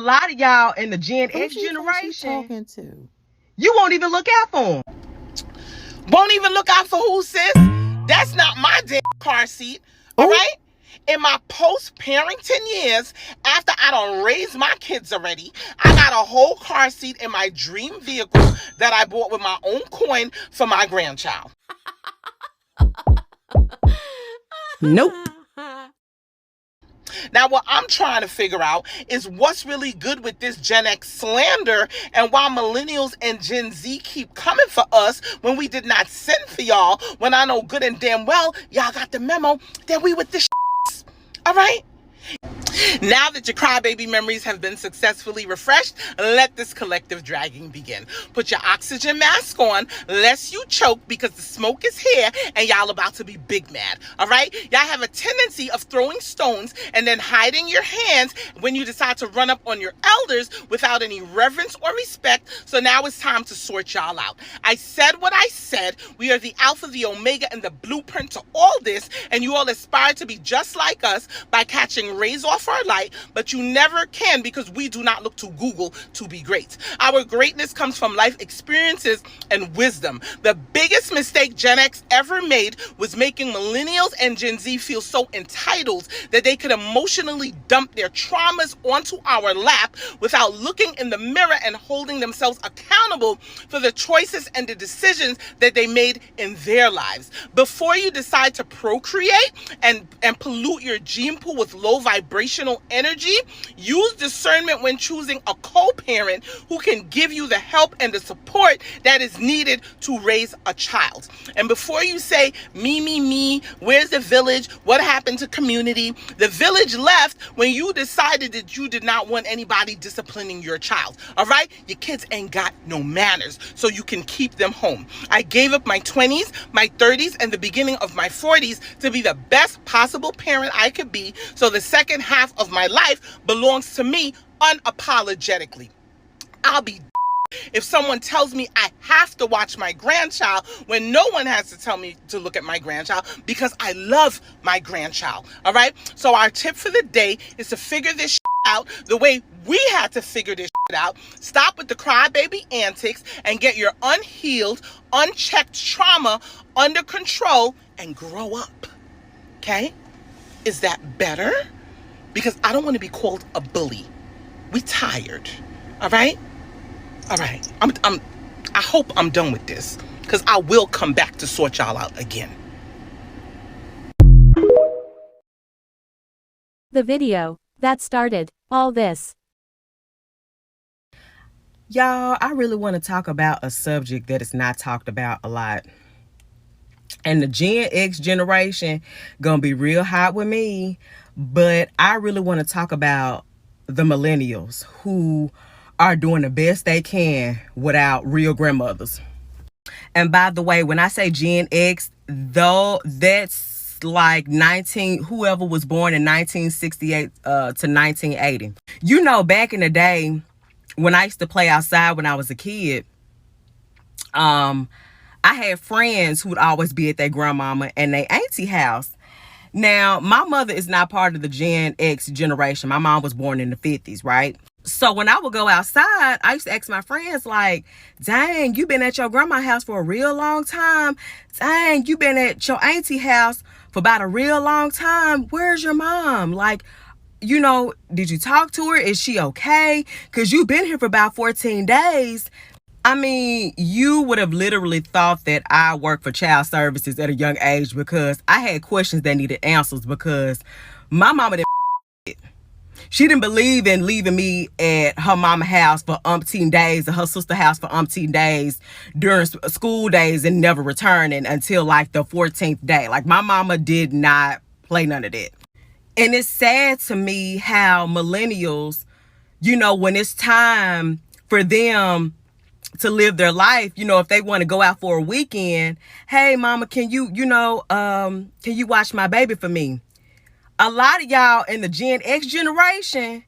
lot of y'all in the Gen Who X she generation, talking to? you won't even look out for them. Won't even look out for who, sis? That's not my damn car seat. All Oh, right? In my post-parenting years, after I done raised my kids already, I got a whole car seat in my dream vehicle that I bought with my own coin for my grandchild. nope. Now, what I'm trying to figure out is what's really good with this Gen X slander and why millennials and Gen Z keep coming for us when we did not send for y'all, when I know good and damn well y'all got the memo that we with this all right? Now that your crybaby memories have been successfully refreshed, let this collective dragging begin. Put your oxygen mask on, lest you choke because the smoke is here and y'all about to be big mad, all right? Y'all have a tendency of throwing stones and then hiding your hands when you decide to run up on your elders without any reverence or respect, so now it's time to sort y'all out. I said what I said. We are the alpha, the omega, and the blueprint to all this, and you all aspire to be just like us by catching rays off our light, but you never can because we do not look to Google to be great. Our greatness comes from life experiences and wisdom. The biggest mistake Gen X ever made was making millennials and Gen Z feel so entitled that they could emotionally dump their traumas onto our lap without looking in the mirror and holding themselves accountable for the choices and the decisions that they made in their lives. Before you decide to procreate and pollute your gene pool with low vibrational energy, use discernment when choosing a co-parent who can give you the help and the support that is needed to raise a child. And before you say, me, where's the village? What happened to community? The village left when you decided that you did not want anybody disciplining your child. All right? Your kids ain't got no manners, so you can keep them home. I gave up my 20s, my 30s, and the beginning of my 40s to be the best possible parent I could be, so the second half of my life belongs to me unapologetically. I'll be if someone tells me I have to watch my grandchild when no one has to tell me to look at my grandchild, because I love my grandchild. All right? So our tip for the day is to figure this out the way we had to figure this out. Stop with the crybaby antics and get your unhealed, unchecked trauma under control and grow up. Okay? Is that better? Because I don't want to be called a bully. We tired. All right? All right. I hope I'm done with this, because I will come back to sort y'all out again. The video that started all this. Y'all, I really want to talk about a subject that is not talked about a lot. And the Gen X generation gonna be real hot with me, but I really want to talk about the millennials who are doing the best they can without real grandmothers. And by the way, when I say Gen X, though, that's like whoever was born in 1968 to 1980. You know, back in the day when I used to play outside when I was a kid, I had friends who would always be at their grandmama and their auntie house. Now, my mother is not part of the Gen X generation. My mom was born in the 50s, right? So when I would go outside, I used to ask my friends, like, dang, you been at your grandma's house for a real long time. Dang, you been at your auntie house for about a real long time. Where's your mom? Like, you know, did you talk to her? Is she okay? Because you've been here for about 14 days. I mean, you would have literally thought that I worked for child services at a young age, because I had questions that needed answers, because my mama didn't. She didn't believe in leaving me at her mama's house for umpteen days or her sister's house for umpteen days during school days and never returning until like the 14th day. Like, my mama did not play none of that. And it's sad to me how millennials, you know, when it's time for them to live their life, you know, if they want to go out for a weekend, hey mama, can you watch my baby for me? A lot of y'all in the Gen X generation,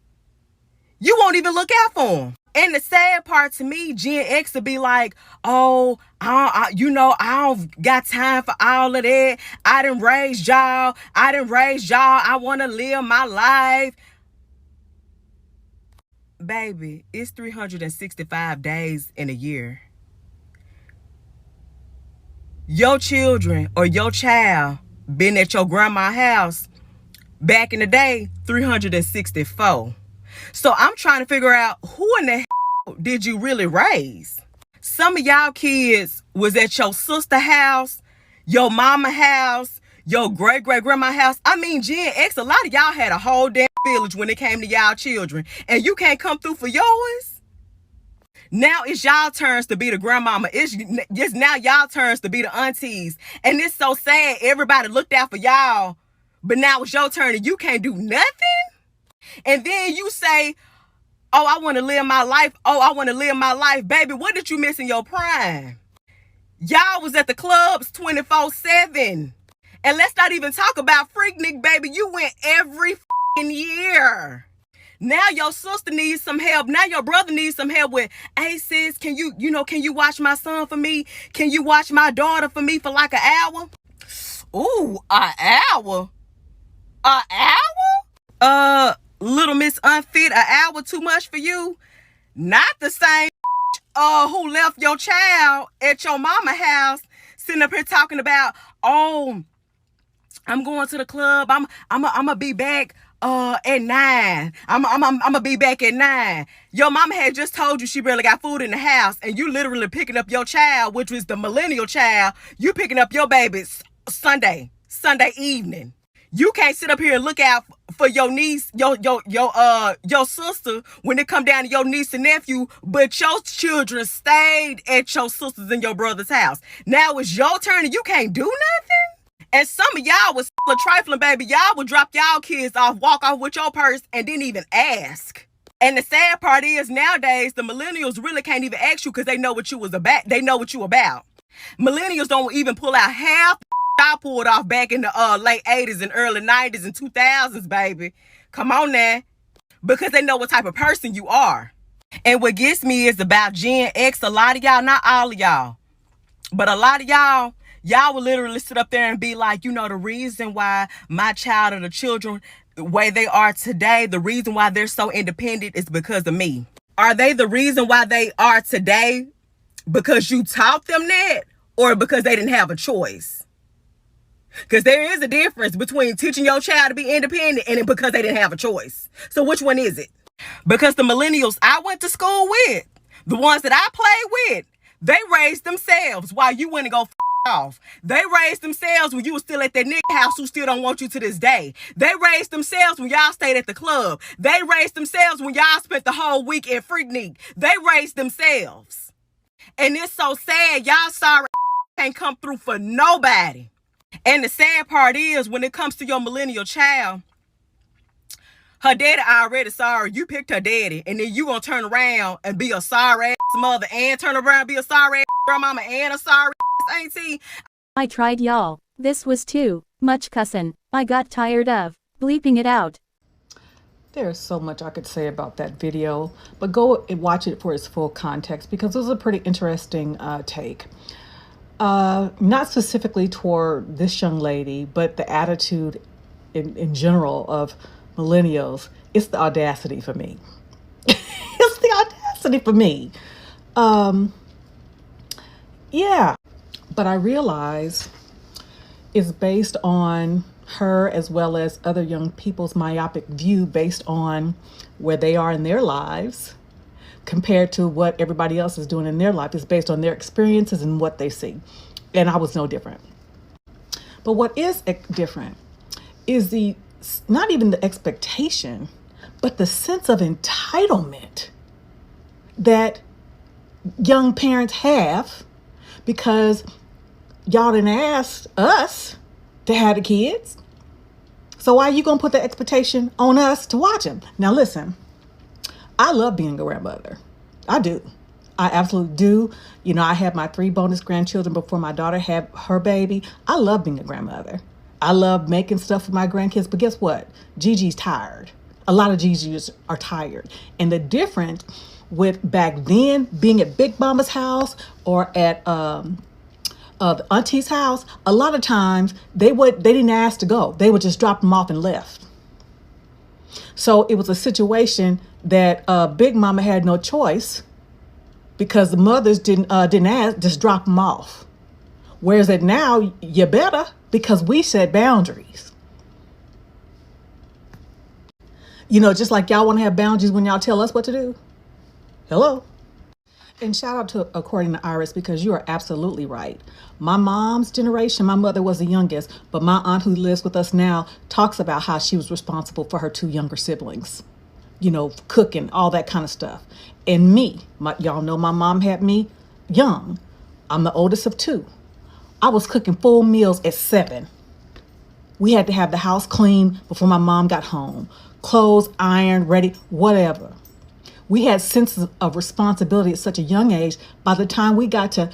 you won't even look out for them. And the sad part to me, Gen X will be like, oh, I don't got time for all of that. I done raised y'all. I want to live my life. Baby, it's 365 days in a year. Your children or your child been at your grandma's house back in the day 364. So I'm trying to figure out who in the hell did you really raise? Some of y'all kids was at your sister house, your mama house, your great-great-grandma house. I mean, Gen X, a lot of y'all had a whole damn village when it came to y'all children. And you can't come through for yours? Now it's y'all turns to be the grandmama. It's now y'all turns to be the aunties. And it's so sad. Everybody looked out for y'all. But now it's your turn and you can't do nothing? And then you say, oh, I want to live my life. Oh, I want to live my life. Baby, what did you miss in your prime? Y'all was at the clubs 24/7. And let's not even talk about Freaknik, baby. You went every year. Now your sister needs some help. Now your brother needs some help with, hey sis, can you watch my son for me? Can you watch my daughter for me for like an hour? Ooh, an hour? An hour? Little Miss Unfit, an hour too much for you? Not the same who left your child at your mama house sitting up here talking about, oh, I'm going to the club. I'm gonna be back at 9. I'm gonna be back at 9. Your mama had just told you she barely got food in the house, and you literally picking up your child, which was the millennial child. You picking up your baby Sunday evening. You can't sit up here and look out for your niece, your sister when it come down to your niece and nephew, but your children stayed at your sister's and your brother's house. Now it's your turn and you can't do nothing? And some of y'all was trifling, baby. Y'all would drop y'all kids off, walk off with your purse, and didn't even ask. And the sad part is nowadays the millennials really can't even ask you because they know what you was about. They know what you about. Millennials don't even pull out half I pulled off back in the late 80s and early 90s and 2000s, baby. Come on now. Because they know what type of person you are. And what gets me is about Gen X. A lot of y'all, not all of y'all, but a lot of y'all will literally sit up there and be like, you know, the reason why my child or the children, the way they are today, the reason why they're so independent is because of me. Are they the reason why they are today because you taught them that, or because they didn't have a choice? Because there is a difference between teaching your child to be independent and because they didn't have a choice. So which one is it? Because the millennials I went to school with, the ones that I played with, they raised themselves while you went and go off. They raised themselves when you were still at that nigga house who still don't want you to this day. They raised themselves when y'all stayed at the club. They raised themselves when y'all spent the whole week at Freaknik. They raised themselves. And it's so sad. Y'all sorry can't come through for nobody. And the sad part is when it comes to your millennial child, her daddy already sorry. You picked her daddy, and then you gonna turn around and be a sorry ass mother and turn around and be a sorry ass grandmama and a sorry ass auntie. I tried, y'all. This was too much cussin'. I got tired of bleeping it out. There's so much I could say about that video, but go and watch it for its full context because it was a pretty interesting take. Not specifically toward this young lady, but the attitude in general of millennials. It's the audacity for me. It's the audacity for me. Yeah, but I realize it's based on her as well as other young people's myopic view based on where they are in their lives compared to what everybody else is doing in their life. Is based on their experiences and what they see. And I was no different. But what is different is not even the expectation, but the sense of entitlement that young parents have because y'all didn't ask us to have the kids. So why are you going to put the expectation on us to watch them? Now listen, I love being a grandmother. I do. I absolutely do. You know, I had my 3 bonus grandchildren before my daughter had her baby. I love being a grandmother. I love making stuff for my grandkids. But guess what? Gigi's tired. A lot of Gigi's are tired. And the difference with back then being at Big Mama's house or at the auntie's house, a lot of times they didn't ask to go. They would just drop them off and left. So it was a situation that Big Mama had no choice because the mothers didn't ask, just drop them off. Whereas that now you better, because we set boundaries. You know, just like y'all want to have boundaries when y'all tell us what to do. Hello. And shout out to According to Iris, because you are absolutely right. My mom's generation, my mother was the youngest, but my aunt who lives with us now talks about how she was responsible for her two younger siblings. You know, cooking, all that kind of stuff. And me, y'all know my mom had me young. I'm the oldest of two. I was cooking full meals at 7. We had to have the house clean before my mom got home. Clothes ironed, ready, whatever. We had senses of responsibility at such a young age. By the time we got to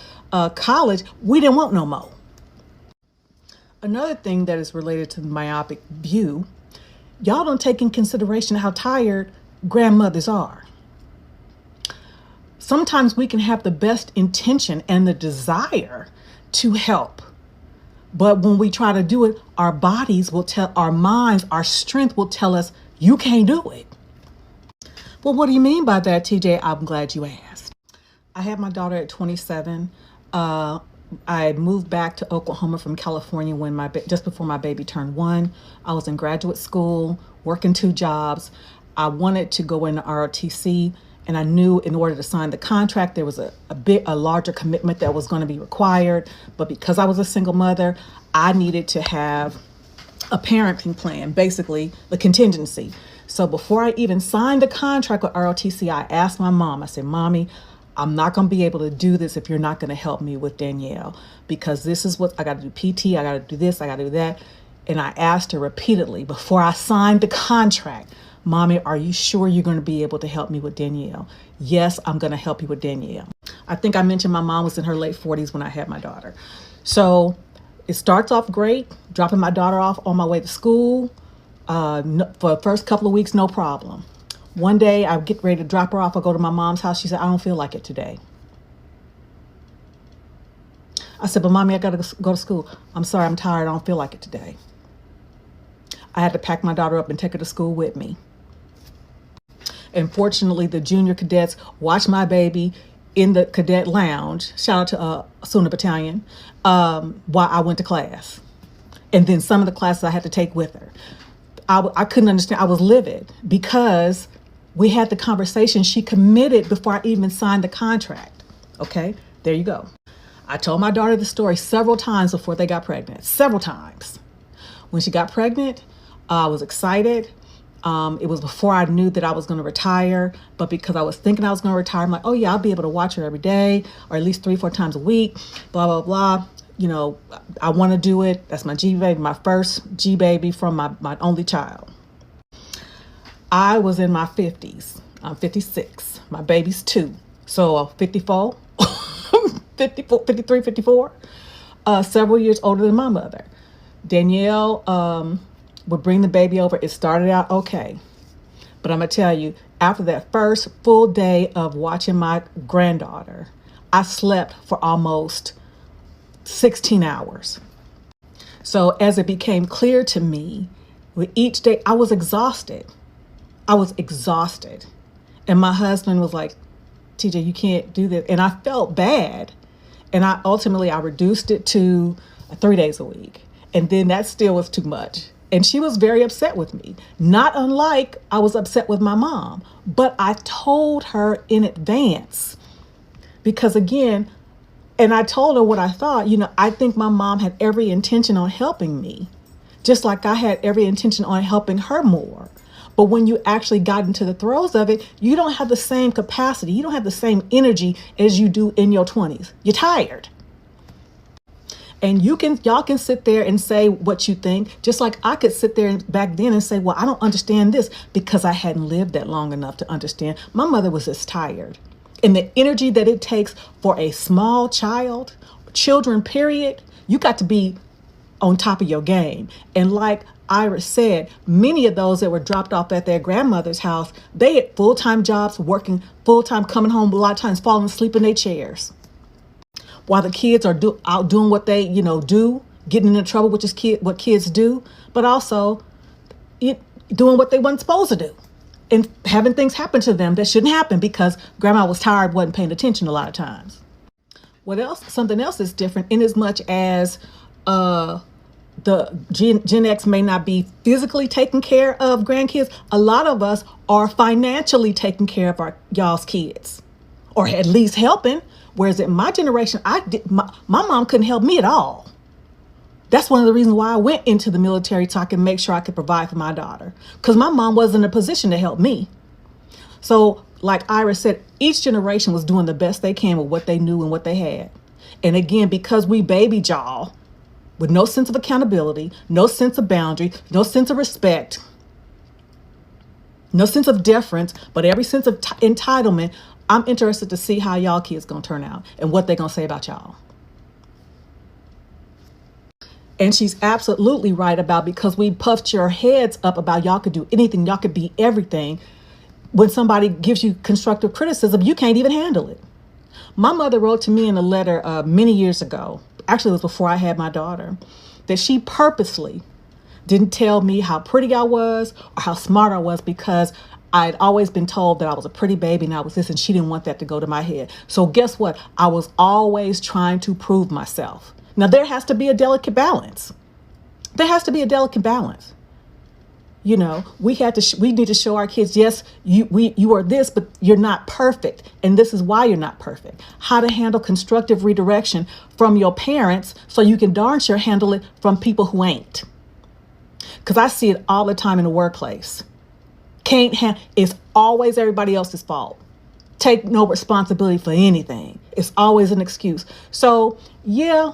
college, we didn't want no more. Another thing that is related to the myopic view, y'all don't take in consideration how tired grandmothers are. Sometimes we can have the best intention and the desire to help. But when we try to do it, our bodies will tell, our minds, our strength will tell us, you can't do it. Well, what do you mean by that, TJ? I'm glad you asked. I had my daughter at 27. I moved back to Oklahoma from California when just before my baby turned 1. I was in graduate school, working 2 jobs. I wanted to go into ROTC, and I knew in order to sign the contract, there was a larger commitment that was going to be required. But because I was a single mother, I needed to have a parenting plan, basically the contingency. So before I even signed the contract with ROTC, I asked my mom, I said, Mommy, I'm not going to be able to do this if you're not going to help me with Danielle, because this is what I got to do. PT, I got to do this, I got to do that. And I asked her repeatedly before I signed the contract, Mommy, are you sure you're going to be able to help me with Danielle? Yes, I'm going to help you with Danielle. I think I mentioned my mom was in her late 40s when I had my daughter. So it starts off great, dropping my daughter off on my way to school. For the first couple of weeks, no problem. One day I get ready to drop her off. I go to my mom's house. She said, I don't feel like it today. I said, but Mommy, I got to go to school. I'm sorry, I'm tired. I don't feel like it today. I had to pack my daughter up and take her to school with me. And fortunately, the junior cadets watched my baby in the cadet lounge. Shout out to Sooner Battalion, while I went to class. And then some of the classes I had to take with her. I couldn't understand. I was livid because we had the conversation. She committed before I even signed the contract. Okay, there you go. I told my daughter the story several times before they got pregnant. Several times. When she got pregnant, I was excited. It was before I knew that I was going to retire, but because I was thinking I was going to retire, I'm like, oh yeah, I'll be able to watch her every day or at least 3-4 times a week, blah, blah, blah. You know, I want to do it. That's my G baby, my first G baby from my only child. I was in my 50s. I'm 56. My baby's 2. So 54, 54, 53, 54, several years older than my mother. Danielle would bring the baby over. It started out okay. But I'm going to tell you, after that first full day of watching my granddaughter, I slept for almost 16 hours. So as it became clear to me, with each day, I was exhausted. I was exhausted. And my husband was like, TJ, you can't do this. And I felt bad. And I reduced it to 3 days a week. And then that still was too much. And she was very upset with me. Not unlike I was upset with my mom. But I told her in advance. Because again, and I told her what I thought. You know, I think my mom had every intention on helping me, just like I had every intention on helping her more. But when you actually got into the throes of it, you don't have the same capacity. You don't have the same energy as you do in your 20s. You're tired. And y'all can sit there and say what you think, just like I could sit there back then and say, well, I don't understand this because I hadn't lived that long enough to understand. My mother was just tired. And the energy that it takes for a small child, children, period, you got to be on top of your game. And like Iris said, many of those that were dropped off at their grandmother's house, they had full-time jobs, working full-time, coming home a lot of times, falling asleep in their chairs. While the kids are out doing what they, getting into trouble, which is what kids do. But also, doing what they weren't supposed to do and having things happen to them that shouldn't happen because grandma was tired, wasn't paying attention a lot of times. What else? Something else is different in as much as the Gen X may not be physically taking care of grandkids. A lot of us are financially taking care of y'all's kids, or at least helping. Whereas in my generation, my mom couldn't help me at all. That's one of the reasons why I went into the military, so I could make sure I could provide for my daughter, because my mom wasn't in a position to help me. So like Ira said, each generation was doing the best they can with what they knew and what they had. And again, because we babied y'all with no sense of accountability, no sense of boundary, no sense of respect, no sense of deference, but every sense of entitlement, I'm interested to see how y'all kids gonna turn out and what they're gonna say about y'all. And she's absolutely right about, because we puffed your heads up about y'all could do anything, y'all could be everything. When somebody gives you constructive criticism, you can't even handle it. My mother wrote to me in a letter many years ago, actually it was before I had my daughter, that she purposely didn't tell me how pretty I was or how smart I was, because I'd always been told that I was a pretty baby and I was this, and she didn't want that to go to my head. So guess what? I was always trying to prove myself. Now there has to be a delicate balance. There has to be a delicate balance. You know, we need to show our kids, yes, you are this, but you're not perfect. And this is why you're not perfect. How to handle constructive redirection from your parents so you can darn sure handle it from people who ain't. Because I see it all the time in the workplace. It's always everybody else's fault. Take no responsibility for anything. It's always an excuse. So yeah,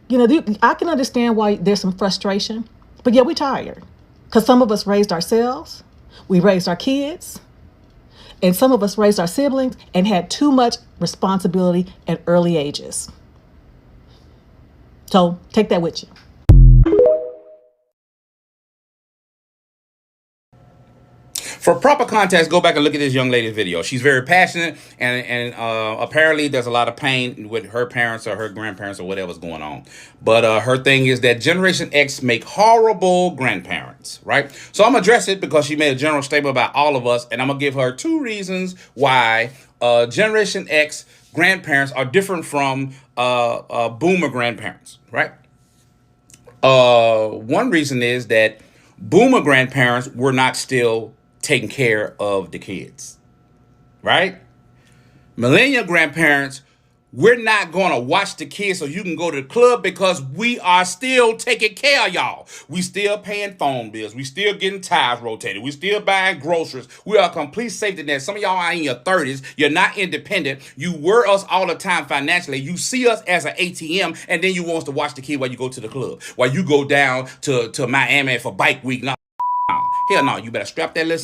you know, I can understand why there's some frustration, but yeah, we're tired. Because some of us raised ourselves, we raised our kids, and some of us raised our siblings and had too much responsibility at early ages. So take that with you. For proper context, go back and look at this young lady's video. She's very passionate, and apparently there's a lot of pain with her parents or her grandparents or whatever's going on. But her thing is that Generation X make horrible grandparents, right? So I'm going to address it because she made a general statement about all of us, and I'm going to give her 2 reasons why Generation X grandparents are different from boomer grandparents, right? One reason is that boomer grandparents were not still taking care of the kids, right? Millennial grandparents, we're not going to watch the kids so you can go to the club, because we are still taking care of y'all. We still paying phone bills. We still getting tires rotated. We still buying groceries. We are a complete safety net. Some of y'all are in your 30s. You're not independent. You were us all the time financially. You see us as an ATM, and then you want us to watch the kid while you go to the club, while you go down to Miami for bike week. No, hell no. You better strap that little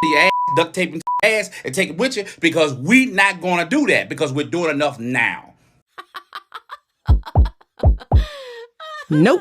your ass, duct taping ass, and take it with you, because we not gonna do that, because we're doing enough now. Nope.